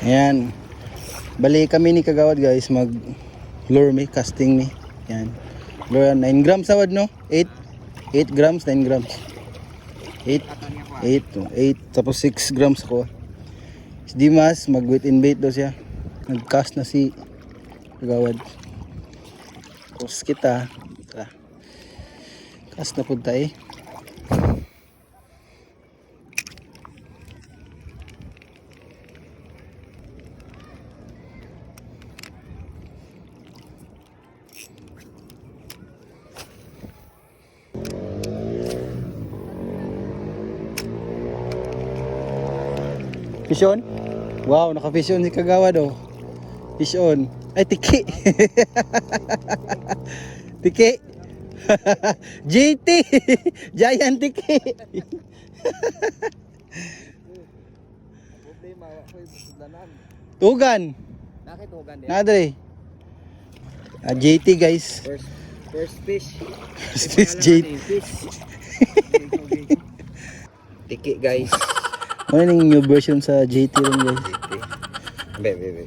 Ayan. Bali kami ni Kagawad guys, mag lure me, casting me. Ayan. Lure 9 grams awad no? 8 grams, 9 grams. 8 tapos 6 grams ako. Si Dimas, mag wait and bait daw siya. Nag-cast na si Kagawad. Tapos kita, tara. Cast na po tayo. Fish on? Wow, naka-fish on si Kagawad oh. Fish on. Ay, tiki. Tiki. GT. Giant tiki. Problema ako yung danan. Tugan. Nakitugan din. Nadre. JT guys. First fish. Fish JT. Tiki guys. Ano yung new version sa JT rin guys? Bebe.